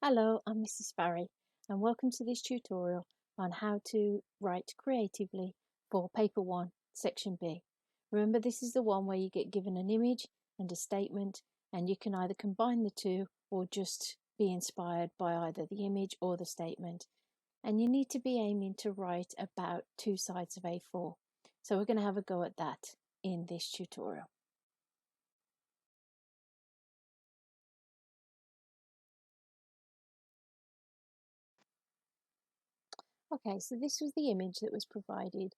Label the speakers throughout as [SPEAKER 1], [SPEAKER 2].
[SPEAKER 1] Hello, I'm Mrs. Barry and welcome to this tutorial on how to write creatively for Paper 1, Section B. Remember, this is the one where you get given an image and a statement and you can either combine the two or just be inspired by either the image or the statement. And you need to be aiming to write about 2 sides of A4. So we're going to have a go at that in this tutorial. Okay, so this was the image that was provided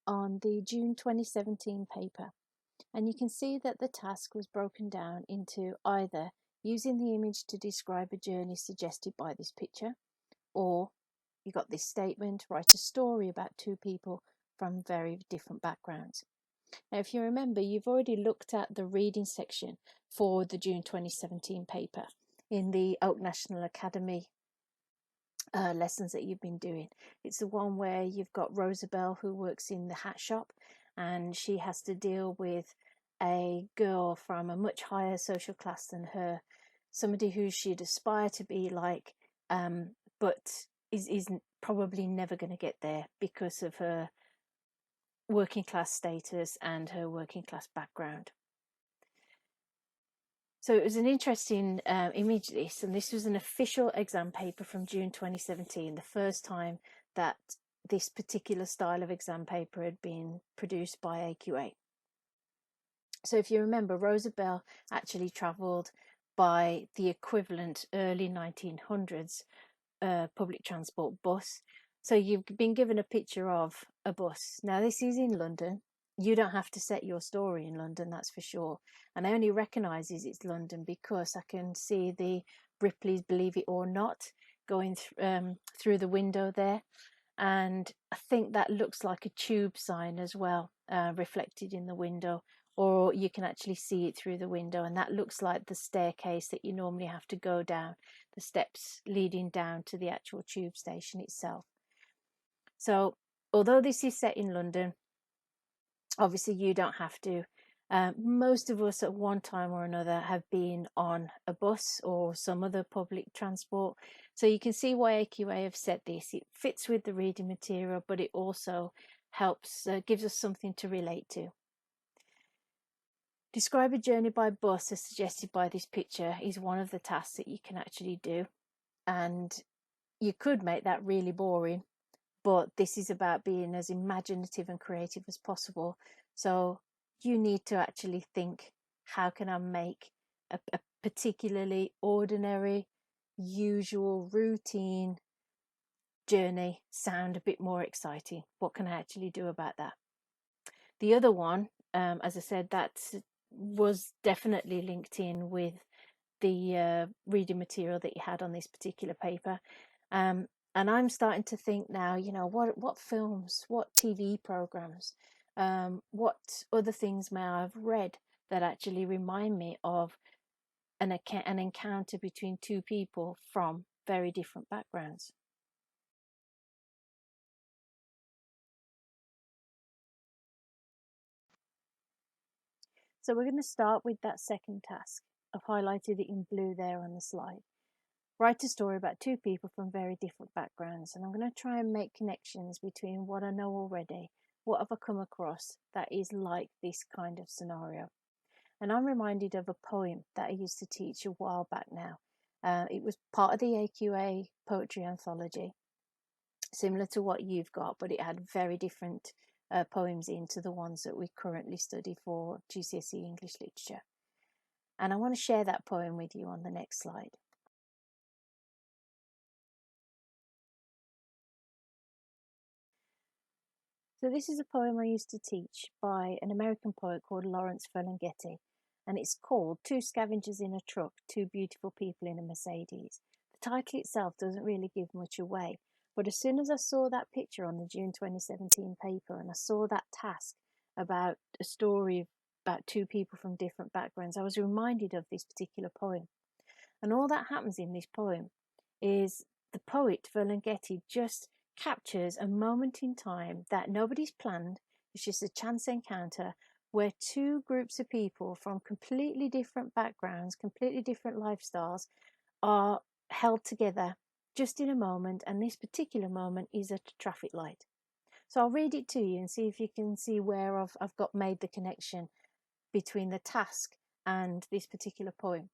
[SPEAKER 1] on the June 2017 paper. And you can see that the task was broken down into either using the image to describe a journey suggested by this picture, or you got this statement, write a story about 2 people from very different backgrounds. Now, if you remember, you've already looked at the reading section for the June 2017 paper in the Oak National Academy lessons that you've been doing. It's the one where you've got Rosabelle who works in the hat shop and she has to deal with a girl from a much higher social class than her, somebody who she'd aspire to be like, but is probably never going to get there because of her working class status and her working class background. So it was an interesting image, this, and this was an official exam paper from June 2017, the first time that this particular style of exam paper had been produced by AQA. So if you remember, Rosabelle actually travelled by the equivalent early 1900s public transport bus. So you've been given a picture of a bus. Now this is in London. You don't have to set your story in London, that's for sure. And I only recognises it's London because I can see the Ripley's Believe It or Not going through the window there. And I think that looks like a tube sign as well, reflected in the window, or you can actually see it through the window, and that looks like the staircase that you normally have to go down, the steps leading down to the actual tube station itself. So although this is set in London, obviously you don't have to. Most of us at one time or another have been on a bus or some other public transport. So you can see why AQA have set this. It fits with the reading material, but it also helps, gives us something to relate to. Describe a journey by bus as suggested by this picture is one of the tasks that you can actually do. And you could make that really boring, but this is about being as imaginative and creative as possible. So you need to actually think, how can I make a particularly ordinary, usual, routine journey sound a bit more exciting? What can I actually do about that? The other one, as I said, that was definitely linked in with the reading material that you had on this particular paper. And I'm starting to think now, you know, what films, what TV programs, what other things may I have read that actually remind me of an encounter between 2 people from very different backgrounds. So we're going to start with that second task. I've highlighted it in blue there on the slide. Write a story about 2 people from very different backgrounds, and I'm going to try and make connections between what I know already, what have I come across that is like this kind of scenario. And I'm reminded of a poem that I used to teach a while back now. It was part of the AQA poetry anthology, similar to what you've got, but it had very different poems into the ones that we currently study for GCSE English literature. And I want to share that poem with you on the next slide. So this is a poem I used to teach by an American poet called Lawrence Ferlinghetti, and it's called 2 Scavengers in a Truck, 2 Beautiful People in a Mercedes. The title itself doesn't really give much away, but as soon as I saw that picture on the June 2017 paper and I saw that task about a story about 2 people from different backgrounds, I was reminded of this particular poem. And all that happens in this poem is the poet Ferlinghetti just captures a moment in time that nobody's planned. It's just a chance encounter where 2 groups of people from completely different backgrounds, completely different lifestyles are held together just in a moment, and this particular moment is at a traffic light. So I'll read it to you and see if you can see where I've got made the connection between the task and this particular poem.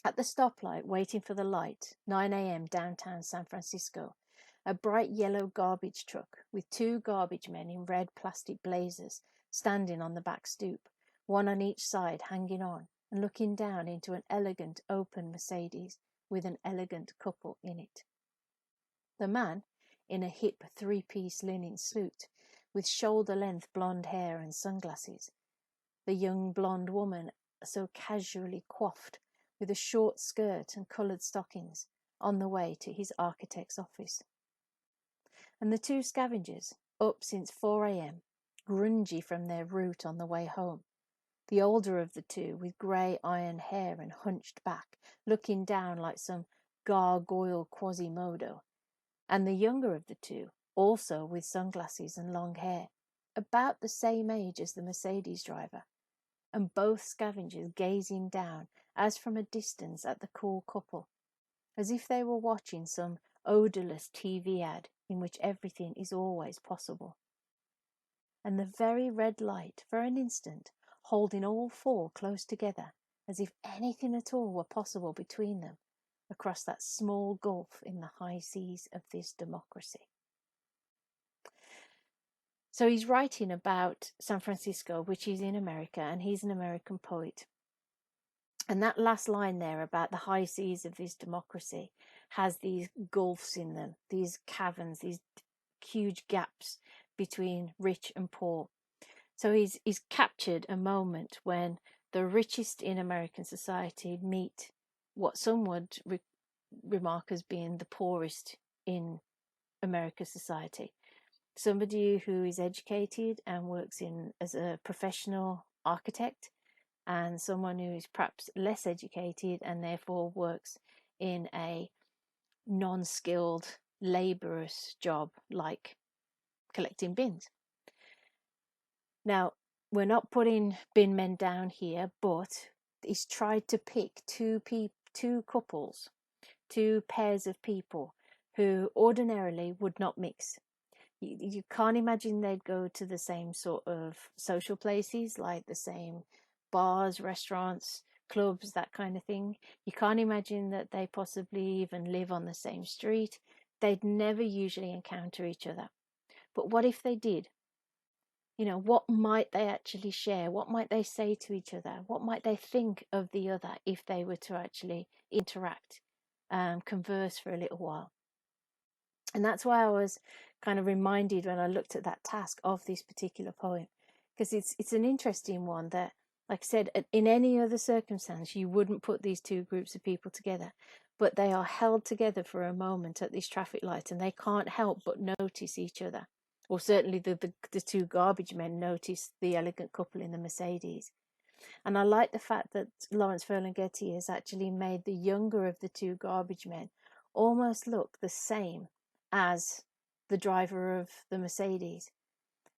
[SPEAKER 1] At the stoplight, waiting for the light, 9 a.m. downtown San Francisco, a bright yellow garbage truck with 2 garbage men in red plastic blazers standing on the back stoop, one on each side hanging on and looking down into an elegant open Mercedes with an elegant couple in it. The man, in a hip 3-piece linen suit, with shoulder-length blonde hair and sunglasses. The young blonde woman, so casually coiffed, with a short skirt and coloured stockings, on the way to his architect's office. And the 2 scavengers, up since 4 a.m, grungy from their route on the way home. The older of the 2, with grey iron hair and hunched back, looking down like some gargoyle Quasimodo, and the younger of the 2, also with sunglasses and long hair, about the same age as the Mercedes driver, and both scavengers gazing down as from a distance at the cool couple, as if they were watching some odourless TV ad in which everything is always possible. And the very red light, for an instant, holding all 4 close together, as if anything at all were possible between them, across that small gulf in the high seas of this democracy. So he's writing about San Francisco, which is in America, and he's an American poet. And that last line there about the high seas of this democracy has these gulfs in them, these caverns, these huge gaps between rich and poor. So he's captured a moment when the richest in American society meet what some would remark as being the poorest in American society. Somebody who is educated and works as a professional architect, and someone who is perhaps less educated and therefore works in a non-skilled, laborious job like collecting bins. Now, we're not putting bin men down here, but he's tried to pick 2 couples, 2 pairs of people who ordinarily would not mix. You can't imagine they'd go to the same sort of social places, like the same bars, restaurants, clubs, that kind of thing. You can't imagine that they possibly even live on the same street. They'd never usually encounter each other. But what if they did? You know, what might they actually share? What might they say to each other? What might they think of the other if they were to actually interact, converse for a little while? And that's why I was kind of reminded when I looked at that task of this particular poem, because it's an interesting one that, like I said, in any other circumstance, you wouldn't put these 2 groups of people together, but they are held together for a moment at this traffic light, and they can't help but notice each other. Or certainly the 2 garbage men notice the elegant couple in the Mercedes. And I like the fact that Lawrence Ferlinghetti has actually made the younger of the 2 garbage men almost look the same as the driver of the Mercedes.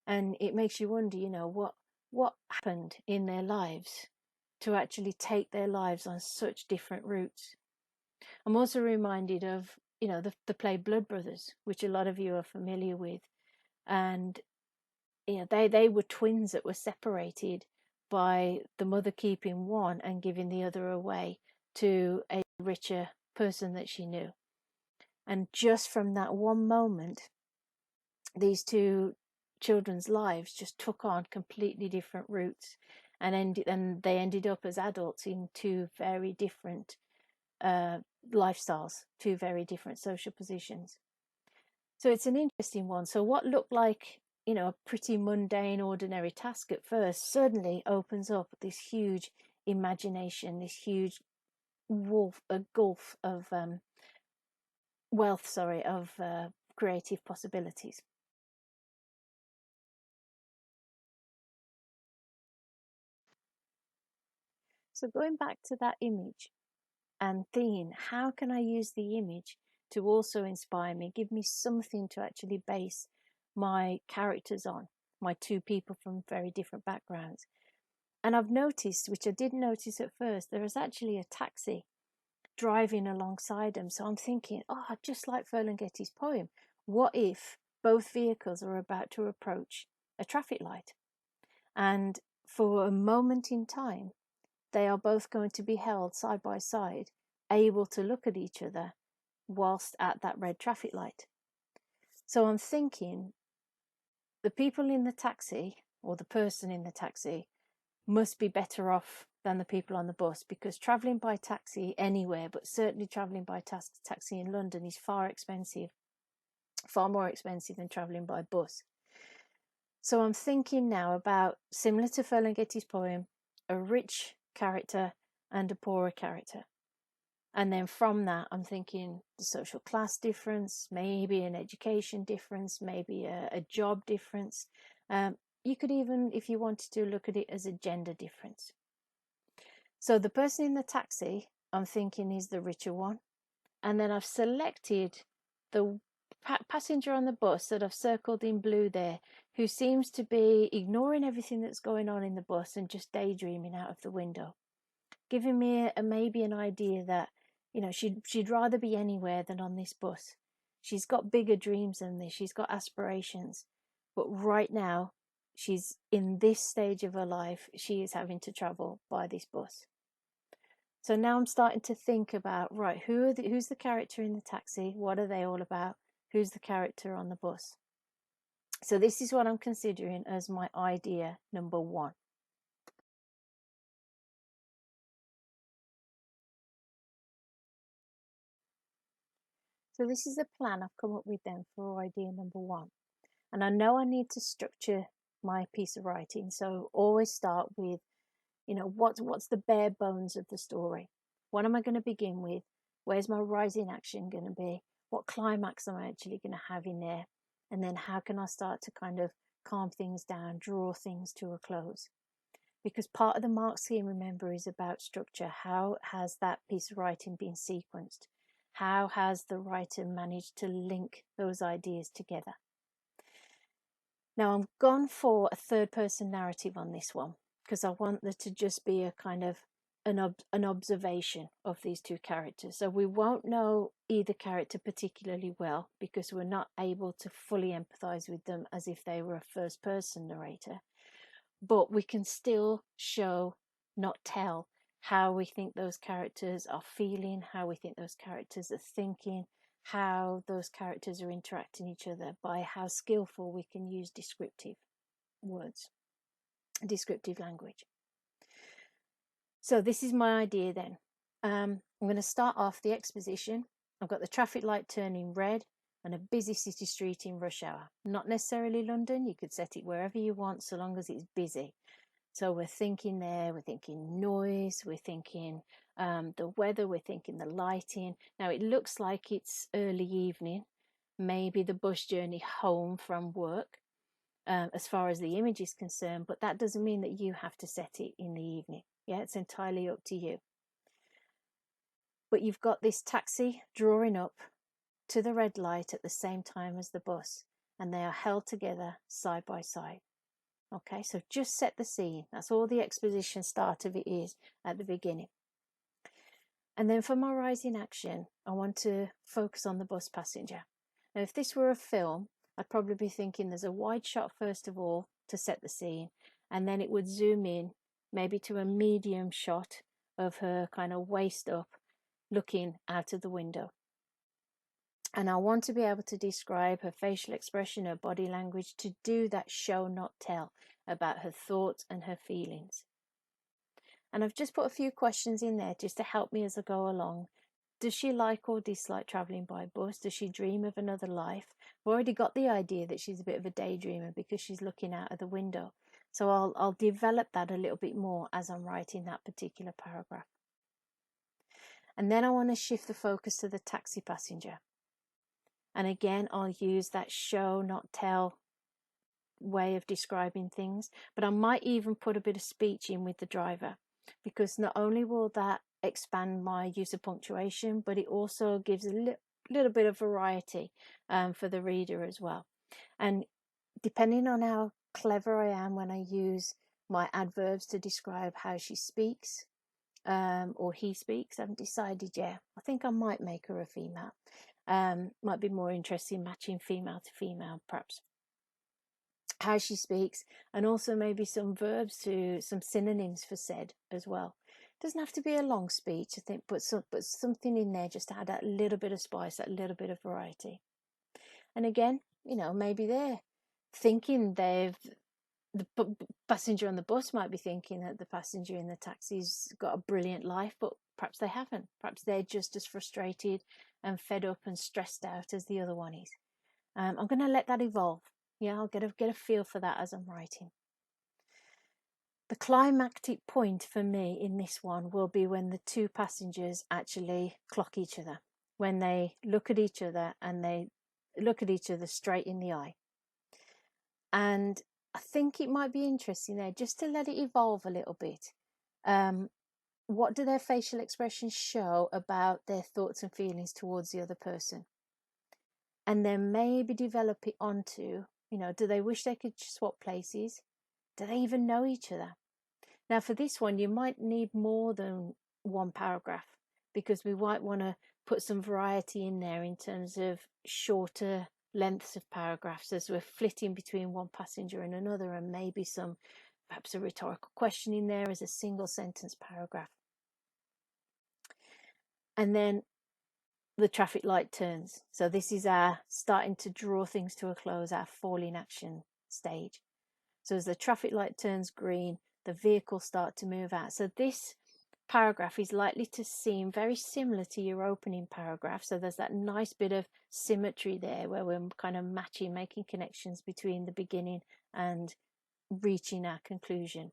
[SPEAKER 1] And it makes you wonder, you know, what happened in their lives to actually take their lives on such different routes. I'm also reminded of, you know, the play Blood Brothers, which a lot of you are familiar with. And, you know, they were twins that were separated by the mother keeping one and giving the other away to a richer person that she knew. And just from that one moment, these 2 children's lives just took on completely different routes, and they ended up as adults in 2 very different lifestyles, 2 very different social positions. So it's an interesting one. So what looked like, you know, a pretty mundane, ordinary task at first suddenly opens up this huge imagination, this huge gulf of wealth, of creative possibilities. So going back to that image and thinking, how can I use the image to also inspire me, give me something to actually base my characters on, my 2 people from very different backgrounds. And I've noticed, which I didn't notice at first, there is actually a taxi driving alongside them. So I'm thinking, oh, just like Ferlinghetti's poem, what if both vehicles are about to approach a traffic light? And for a moment in time, they are both going to be held side by side, able to look at each other whilst at that red traffic light. So I'm thinking the people in the taxi, or the person in the taxi, must be better off than the people on the bus, because travelling by taxi anywhere, but certainly travelling by taxi in London, is far more expensive than travelling by bus. So I'm thinking now about, similar to Ferlinghetti's poem, a rich character and a poorer character. And then from that, I'm thinking the social class difference, maybe an education difference, maybe a job difference. You could even, if you wanted to, look at it as a gender difference. So the person in the taxi, I'm thinking, is the richer one. And then I've selected the passenger on the bus that I've circled in blue there, who seems to be ignoring everything that's going on in the bus and just daydreaming out of the window, giving me maybe an idea that, you know, she'd rather be anywhere than on this bus. She's got bigger dreams than this. She's got aspirations. But right now, she's in this stage of her life, she is having to travel by this bus. So now I'm starting to think about, right, who's the character in the taxi? What are they all about? Who's the character on the bus? So this is what I'm considering as my idea number 1. So this is the plan I've come up with then for idea number 1. And I know I need to structure my piece of writing. So always start with, you know, what's the bare bones of the story? What am I going to begin with? Where's my rising action going to be? What climax am I actually going to have in there? And then how can I start to kind of calm things down, draw things to a close? Because part of the mark scheme, remember, is about structure. How has that piece of writing been sequenced? How has the writer managed to link those ideas together? Now, I'm gone for a third person narrative on this one, because I want there to just be a kind of an observation of these two characters. So we won't know either character particularly well, because we're not able to fully empathize with them as if they were a first person narrator. But we can still show, not tell, how we think those characters are feeling, how we think those characters are thinking, how those characters are interacting each other, by how skillful we can use descriptive words, descriptive language. So this is my idea then. I'm going to start off the exposition. I've got the traffic light turning red and a busy city street in rush hour. Not necessarily London, you could set it wherever you want so long as it's busy. So we're thinking there, we're thinking noise, we're thinking the weather, we're thinking the lighting. Now it looks like it's early evening, maybe the bus journey home from work, as far as the image is concerned, but that doesn't mean that you have to set it in the evening. Yeah, it's entirely up to you. But you've got this taxi drawing up to the red light at the same time as the bus, and they are held together side by side. Okay, so just set the scene. That's all the exposition start of it is at the beginning. And then for my rising action, I want to focus on the bus passenger. Now, if this were a film, I'd probably be thinking there's a wide shot first of all to set the scene, and then it would zoom in maybe to a medium shot of her kind of waist up looking out of the window. And I want to be able to describe her facial expression, her body language, to do that show, not tell, about her thoughts and her feelings. And I've just put a few questions in there just to help me as I go along. Does she like or dislike travelling by bus? Does she dream of another life? I've already got the idea that she's a bit of a daydreamer because she's looking out of the window. So I'll develop that a little bit more as I'm writing that particular paragraph. And then I want to shift the focus to the taxi passenger. And again, I'll use that show, not tell way of describing things. But I might even put a bit of speech in with the driver, because not only will that expand my use of punctuation, but it also gives a little bit of variety for the reader as well. And depending on how clever I am when I use my adverbs to describe how she speaks, or he speaks. I haven't decided yet. I think I might make her a female. Might be more interesting matching female to female, perhaps. How she speaks, and also maybe some verbs to some synonyms for said as well. Doesn't have to be a long speech, I think, but something in there just to add that little bit of spice, that little bit of variety. And again, maybe they're thinking the passenger on the bus might be thinking that the passenger in the taxi's got a brilliant life, but perhaps they haven't. Perhaps they're just as frustrated and fed up and stressed out as the other one is. I'm going to let that evolve. Yeah, I'll get a feel for that as I'm writing. The climactic point for me in this one will be when the two passengers actually clock each other, when they look at each other and they look at each other straight in the eye. And I think it might be interesting there just to let it evolve a little bit. What do their facial expressions show about their thoughts and feelings towards the other person? And then maybe develop it onto, do they wish they could swap places? Do they even know each other? Now, for this one, you might need more than one paragraph because we might want to put some variety in there in terms of shorter lengths of paragraphs as we're flitting between one passenger and another, and maybe perhaps a rhetorical question in there as a single sentence paragraph. And then the traffic light turns. So this is our starting to draw things to a close, our falling action stage. So as the traffic light turns green, the vehicles start to move out. So this paragraph is likely to seem very similar to your opening paragraph. So there's that nice bit of symmetry there where we're kind of matching, making connections between the beginning and reaching our conclusion.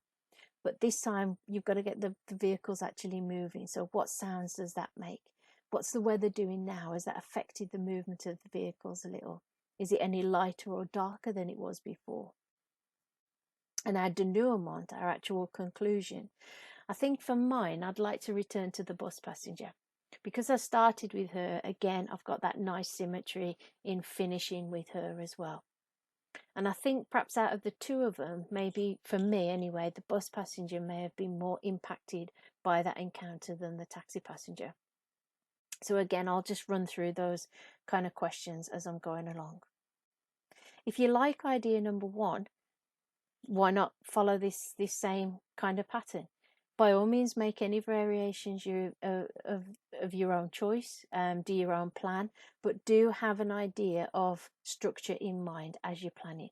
[SPEAKER 1] But this time you've got to get the vehicles actually moving. So what sounds does that make? What's the weather doing now? Has that affected the movement of the vehicles a little? Is it any lighter or darker than it was before? And our denouement, our actual conclusion, I think for mine, I'd like to return to the bus passenger. Because I started with her, again, I've got that nice symmetry in finishing with her as well. And I think perhaps out of the two of them, maybe for me anyway, the bus passenger may have been more impacted by that encounter than the taxi passenger. So again, I'll just run through those kind of questions as I'm going along. If you like idea number one, why not follow this same kind of pattern? By all means, make any variations of your own choice, do your own plan, but do have an idea of structure in mind as you're planning.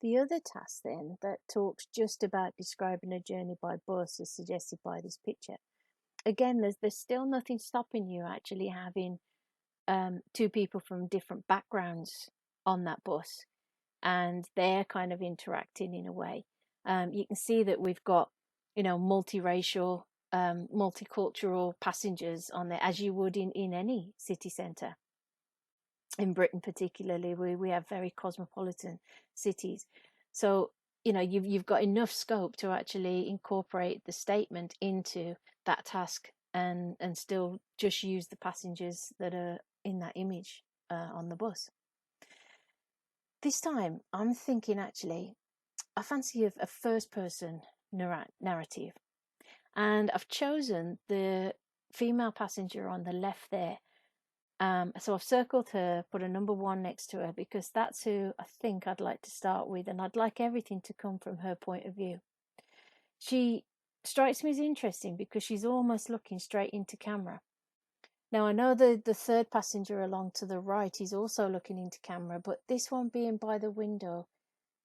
[SPEAKER 1] The other task then that talks just about describing a journey by bus as suggested by this picture. Again, there's still nothing stopping you actually having two people from different backgrounds on that bus, and they're kind of interacting in a way. You can see that we've got, multiracial, multicultural passengers on there, as you would in any city centre. In Britain, particularly, we have very cosmopolitan cities. So, you've got enough scope to actually incorporate the statement into that task and still just use the passengers that are in that image on the bus. This time, I'm thinking actually, I fancy a first person narrative. And I've chosen the female passenger on the left there. So I've circled her, put a number 1 next to her, because that's who I think I'd like to start with, and I'd like everything to come from her point of view. She strikes me as interesting because she's almost looking straight into camera. Now, I know the third passenger along to the right is also looking into camera, but this one being by the window,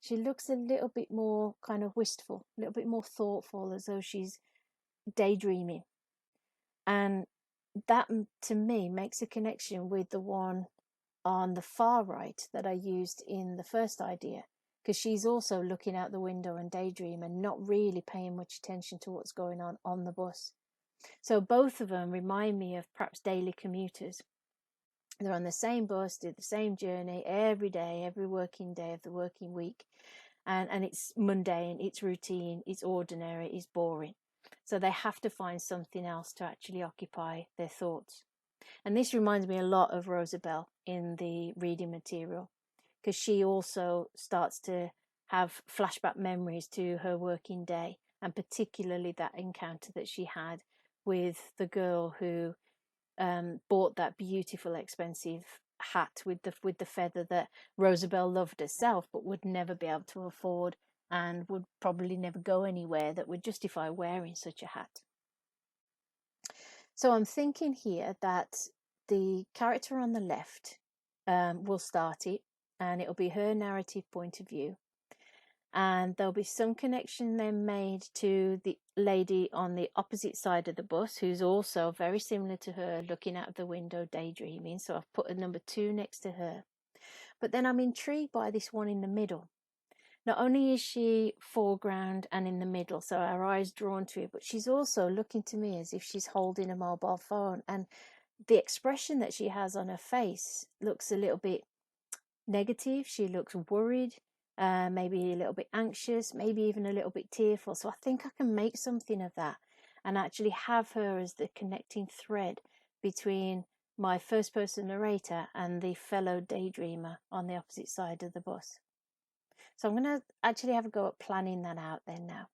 [SPEAKER 1] she looks a little bit more kind of wistful, a little bit more thoughtful, as though she's daydreaming. And that, to me, makes a connection with the one on the far right that I used in the first idea, because she's also looking out the window and daydream and not really paying much attention to what's going on the bus. So both of them remind me of perhaps daily commuters. They're on the same bus, do the same journey every day, every working day of the working week. And it's mundane, it's routine, it's ordinary, it's boring. So they have to find something else to actually occupy their thoughts. And this reminds me a lot of Rosabelle in the reading material, because she also starts to have flashback memories to her working day, and particularly that encounter that she had with the girl who bought that beautiful, expensive hat with the feather that Rosabelle loved herself, but would never be able to afford, and would probably never go anywhere that would justify wearing such a hat. So I'm thinking here that the character on the left will start it, and it'll be her narrative point of view. And there'll be some connection then made to the lady on the opposite side of the bus, who's also very similar to her, looking out of the window, daydreaming. So I've put a number 2 next to her. But then I'm intrigued by this one in the middle. Not only is she foreground and in the middle, so our eyes drawn to it, but she's also looking to me as if she's holding a mobile phone. And the expression that she has on her face looks a little bit negative. She looks worried, maybe a little bit anxious, maybe even a little bit tearful. So I think I can make something of that and actually have her as the connecting thread between my first person narrator and the fellow daydreamer on the opposite side of the bus. So I'm going to actually have a go at planning that out then now.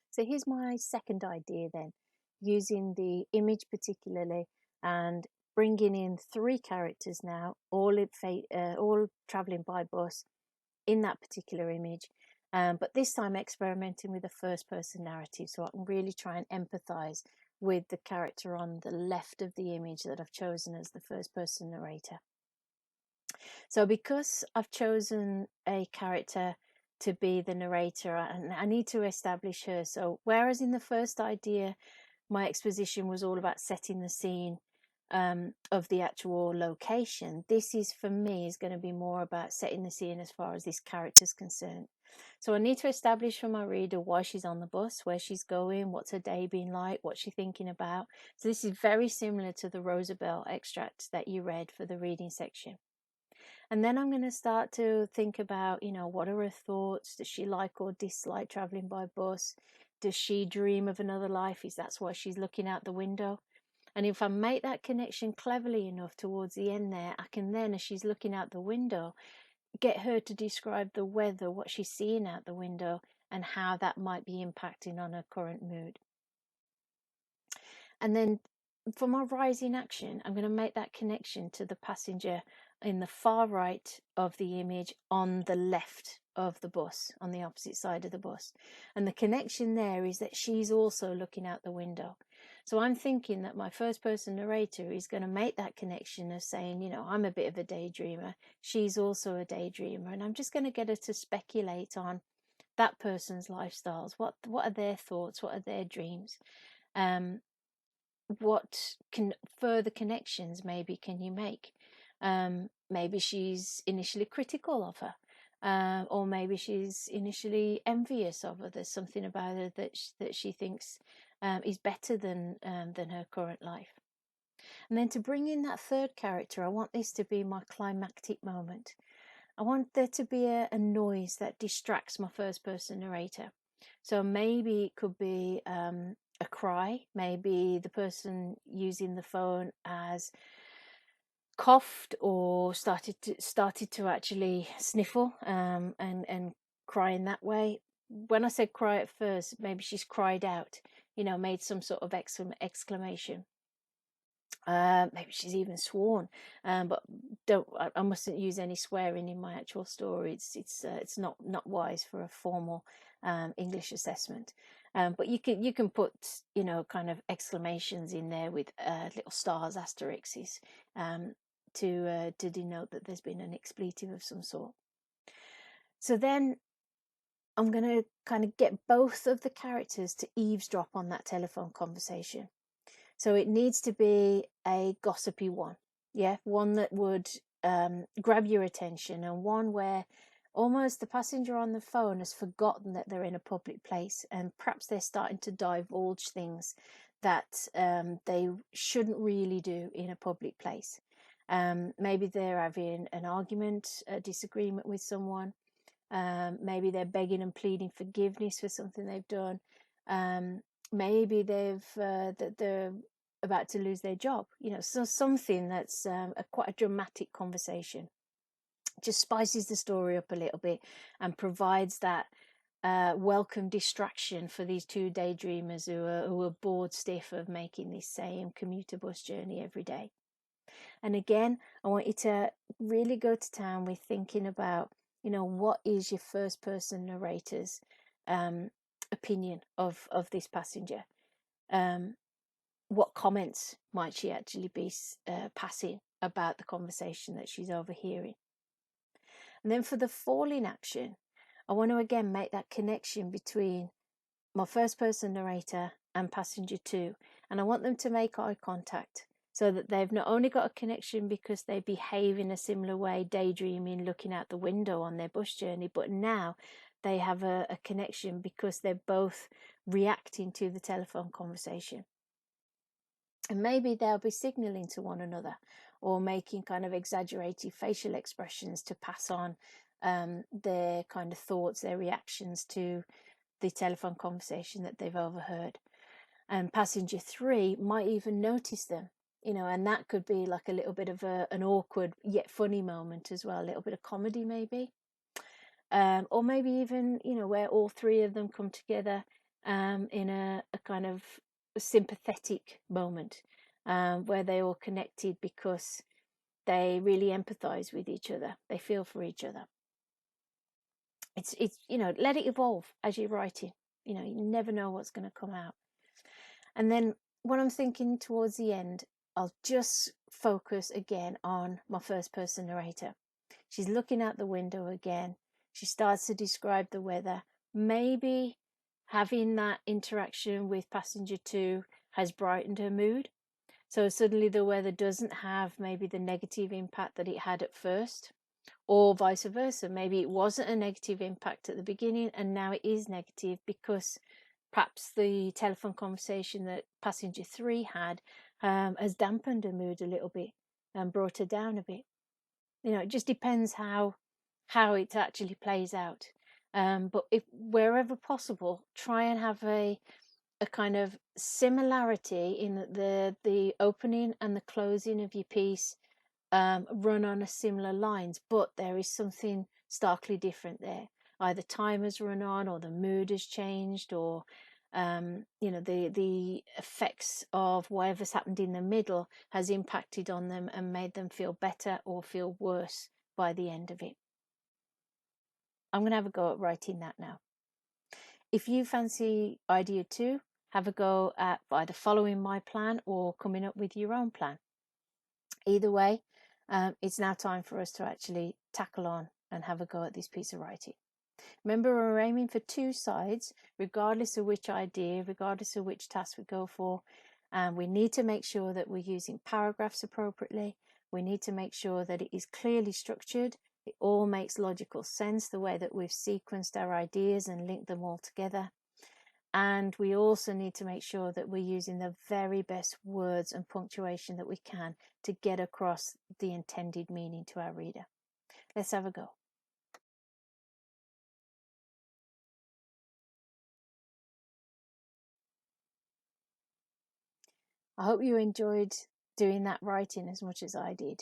[SPEAKER 1] So here's my second idea then, using the image particularly and bringing in 3 characters now, all traveling by bus in that particular image, but this time experimenting with a first person narrative, so I can really try and empathize with the character on the left of the image that I've chosen as the first person narrator. So because I've chosen a character to be the narrator, and I need to establish her. So whereas in the first idea, my exposition was all about setting the scene of the actual location, this is for me is going to be more about setting the scene as far as this character is concerned. So I need to establish for my reader why she's on the bus, where she's going, what's her day been like, what's she thinking about. So this is very similar to the Rosabelle extract that you read for the reading section. And then I'm going to start to think about, what are her thoughts? Does she like or dislike traveling by bus? Does she dream of another life? Is that why she's looking out the window? And if I make that connection cleverly enough towards the end there, I can then, as she's looking out the window, get her to describe the weather, what she's seeing out the window, and how that might be impacting on her current mood. And then for my rising action, I'm going to make that connection to the passenger in the far right of the image on the left of the bus, on the opposite side of the bus. And the connection there is that she's also looking out the window. So I'm thinking that my first person narrator is going to make that connection of saying, I'm a bit of a daydreamer. She's also a daydreamer. And I'm just going to get her to speculate on that person's lifestyles. What are their thoughts? What are their dreams? What further connections maybe can you make? Maybe she's initially critical of her, or maybe she's initially envious of her. There's something about her that she thinks is better than her current life. And then to bring in that third character, I want this to be my climactic moment. I want there to be a noise that distracts my first person narrator. So maybe it could be a cry. Maybe the person using the phone has coughed or started to actually sniffle and cry in that way. When I said cry at first, maybe she's cried out, made some sort of exclamation. Maybe she's even sworn, but I mustn't use any swearing in my actual story. It's not wise for a formal English assessment. But you can put kind of exclamations in there with little stars, asterisks, to denote that there's been an expletive of some sort. So then I'm going to kind of get both of the characters to eavesdrop on that telephone conversation. So it needs to be a gossipy one, one that would grab your attention, and one where almost the passenger on the phone has forgotten that they're in a public place, and perhaps they're starting to divulge things that they shouldn't really do in a public place. Maybe they're having an argument, a disagreement with someone. Maybe they're begging and pleading forgiveness for something they've done. Maybe that they're about to lose their job. So something that's quite a dramatic conversation. Just spices the story up a little bit and provides that welcome distraction for these two daydreamers who are bored stiff of making this same commuter bus journey every day. And again, I want you to really go to town with thinking about, what is your first person narrator's opinion of this passenger? What comments might she actually be passing about the conversation that she's overhearing? And then for the falling action, I want to again make that connection between my first person narrator and passenger 2, and I want them to make eye contact so that they've not only got a connection because they behave in a similar way, daydreaming, looking out the window on their bus journey, but now they have a connection because they're both reacting to the telephone conversation. And maybe they'll be signaling to one another or making kind of exaggerated facial expressions to pass on their kind of thoughts, their reactions to the telephone conversation that they've overheard. And passenger 3 might even notice them, and that could be like a little bit of an awkward yet funny moment as well, a little bit of comedy maybe. Or maybe even, where all three of them come together in a kind of sympathetic moment where they all connected because they really empathize with each other. They feel for each other. It's let it evolve as you're writing. You never know what's going to come out. And then what I'm thinking towards the end, I'll just focus again on my first person narrator. She's looking out the window again. She starts to describe the weather. Maybe having that interaction with passenger 2 has brightened her mood. So suddenly the weather doesn't have maybe the negative impact that it had at first, or vice versa. Maybe it wasn't a negative impact at the beginning and now it is negative because perhaps the telephone conversation that passenger 3 had has dampened her mood a little bit and brought her down a bit. It just depends how it actually plays out. But if wherever possible, try and have a kind of similarity in the opening and the closing of your piece run on a similar lines, but there is something starkly different there. Either time has run on, or the mood has changed, or the effects of whatever's happened in the middle has impacted on them and made them feel better or feel worse by the end of it. I'm going to have a go at writing that now. If you fancy idea 2, have a go at either following my plan or coming up with your own plan. Either way, it's now time for us to actually tackle on and have a go at this piece of writing. Remember, we're aiming for 2 sides, regardless of which idea, regardless of which task we go for. And we need to make sure that we're using paragraphs appropriately. We need to make sure that it is clearly structured. It all makes logical sense, the way that we've sequenced our ideas and linked them all together. And we also need to make sure that we're using the very best words and punctuation that we can to get across the intended meaning to our reader. Let's have a go. I hope you enjoyed doing that writing as much as I did.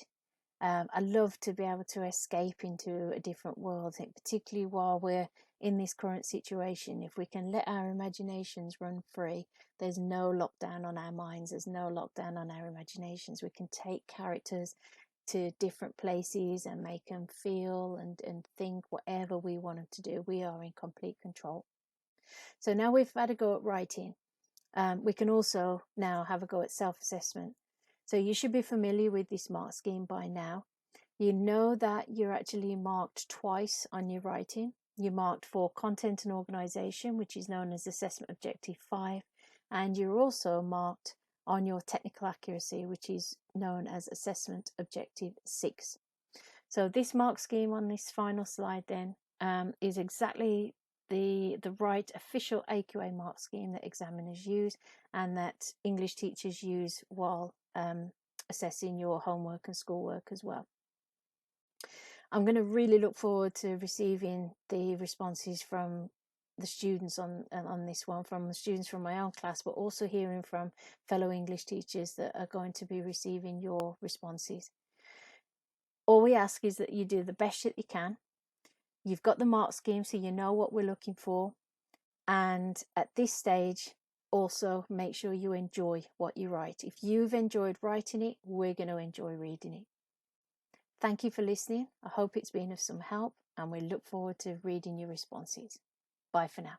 [SPEAKER 1] I love to be able to escape into a different world, particularly while we're in this current situation. If we can let our imaginations run free, there's no lockdown on our minds, there's no lockdown on our imaginations. We can take characters to different places and make them feel and think whatever we want them to do. We are in complete control. So now we've had a go at writing. We can also now have a go at self-assessment. So you should be familiar with this mark scheme by now. You know that you're actually marked twice on your writing. You're marked for content and organisation, which is known as Assessment Objective 5, and you're also marked on your technical accuracy, which is known as Assessment Objective 6. So this mark scheme on this final slide then is exactly the right official AQA mark scheme that examiners use and that English teachers use while assessing your homework and schoolwork as well. I'm going to really look forward to receiving the responses from the students on this one, from the students from my own class, but also hearing from fellow English teachers that are going to be receiving your responses. All we ask is that you do the best that you can. You've got the mark scheme, so you know what we're looking for. And at this stage, also make sure you enjoy what you write. If you've enjoyed writing it, we're going to enjoy reading it. Thank you for listening. I hope it's been of some help, and we look forward to reading your responses. Bye for now.